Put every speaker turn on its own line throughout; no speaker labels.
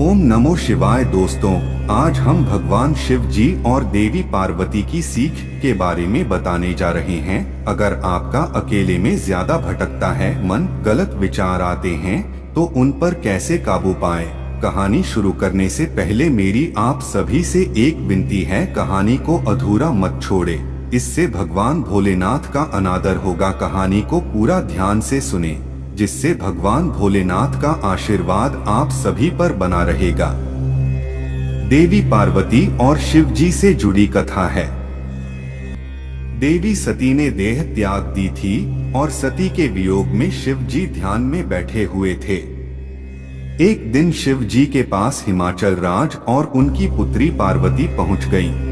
ओम नमो शिवाय। दोस्तों, आज हम भगवान शिव जी और देवी पार्वती की सीख के बारे में बताने जा रहे हैं। अगर आपका अकेले में ज्यादा भटकता है मन, गलत विचार आते हैं, तो उन पर कैसे काबू पाएं? कहानी शुरू करने से पहले मेरी आप सभी से एक विनती है, कहानी को अधूरा मत छोड़े, इससे भगवान भोलेनाथ का अनादर होगा। कहानी को पूरा ध्यान से सुने, जिससे भगवान भोलेनाथ का आशीर्वाद आप सभी पर बना रहेगा। देवी पार्वती और शिव जी से जुड़ी कथा है। देवी सती ने देह त्याग दी थी और सती के वियोग में शिव जी ध्यान में बैठे हुए थे। एक दिन शिव जी के पास हिमाचल राज और उनकी पुत्री पार्वती पहुंच गईं।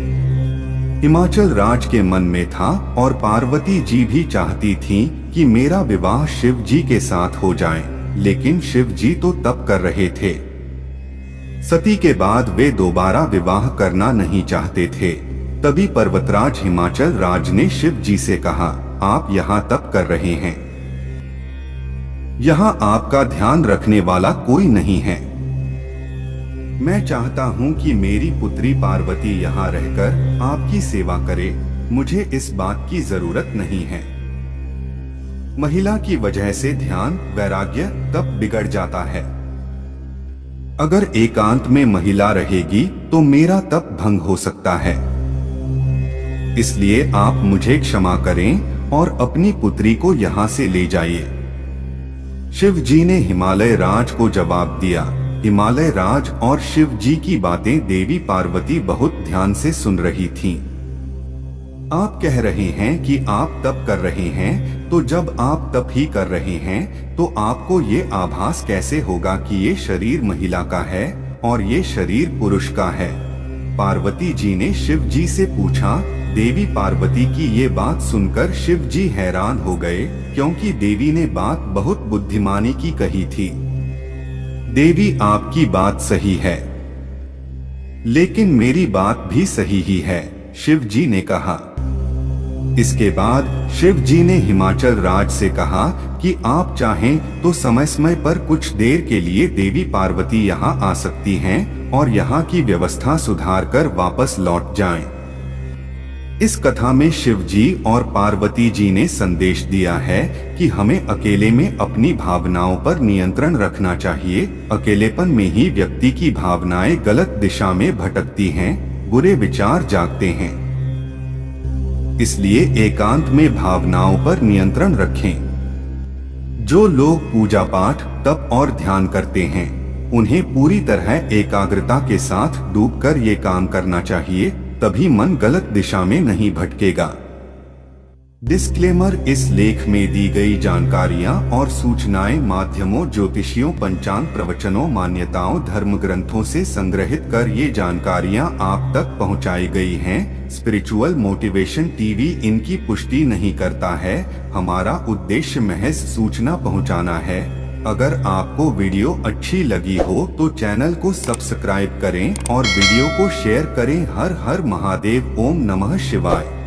हिमाचल राज के मन में था और पार्वती जी भी चाहती थीं कि मेरा विवाह शिव जी के साथ हो जाए, लेकिन शिव जी तो तप कर रहे थे। सती के बाद वे दोबारा विवाह करना नहीं चाहते थे। तभी पर्वतराज हिमाचल राज ने शिव जी से कहा, आप यहाँ तप कर रहे हैं, यहाँ आपका ध्यान रखने वाला कोई नहीं है। मैं चाहता हूँ कि मेरी पुत्री पार्वती यहाँ रहकर आपकी सेवा करे, मुझे इस बात की जरूरत नहीं है। महिला की वजह से ध्यान, वैराग्य, तप बिगड़ जाता है। अगर एकांत में महिला रहेगी तो मेरा तप भंग हो सकता है, इसलिए आप मुझे क्षमा करें और अपनी पुत्री को यहाँ से ले जाइए। शिव जी ने हिमालय राज को जवाब दिया। हिमालय राज और शिव जी की बातें देवी पार्वती बहुत ध्यान से सुन रही थीं। आप कह रहे हैं कि आप तप कर रहे हैं, तो जब आप तप ही कर रहे हैं तो आपको ये आभास कैसे होगा कि ये शरीर महिला का है और ये शरीर पुरुष का है? पार्वती जी ने शिव जी से पूछा। देवी पार्वती की ये बात सुनकर शिव जी हैरान हो गए, क्योंकि देवी ने बात बहुत बुद्धिमानी की कही थी। देवी, आपकी बात सही है, लेकिन मेरी बात भी सही ही है, शिव जी ने कहा। इसके बाद शिव जी ने हिमाचल राज से कहा कि आप चाहें तो समय समय पर कुछ देर के लिए देवी पार्वती यहाँ आ सकती हैं और यहाँ की व्यवस्था सुधार कर वापस लौट जाएं। इस कथा में शिव जी और पार्वती जी ने संदेश दिया है कि हमें अकेले में अपनी भावनाओं पर नियंत्रण रखना चाहिए। अकेलेपन में ही व्यक्ति की भावनाएं गलत दिशा में भटकती हैं, बुरे विचार जागते हैं। इसलिए एकांत में भावनाओं पर नियंत्रण रखें। जो लोग पूजा पाठ, तप और ध्यान करते हैं, उन्हें पूरी तरह एकाग्रता के साथ डूबकर ये काम करना चाहिए, तभी मन गलत दिशा में नहीं भटकेगा। डिस्क्लेमर: इस लेख में दी गई जानकारियां और सूचनाएं माध्यमों, ज्योतिषियों, पंचांग, प्रवचनों, मान्यताओं, धर्म ग्रंथों से संग्रहित कर ये जानकारियां आप तक पहुंचाई गई हैं। स्पिरिचुअल मोटिवेशन टीवी इनकी पुष्टि नहीं करता है। हमारा उद्देश्य महज सूचना पहुंचाना है। अगर आपको वीडियो अच्छी लगी हो तो चैनल को सब्सक्राइब करें और वीडियो को शेयर करें। हर हर महादेव। ओम नमः शिवाय।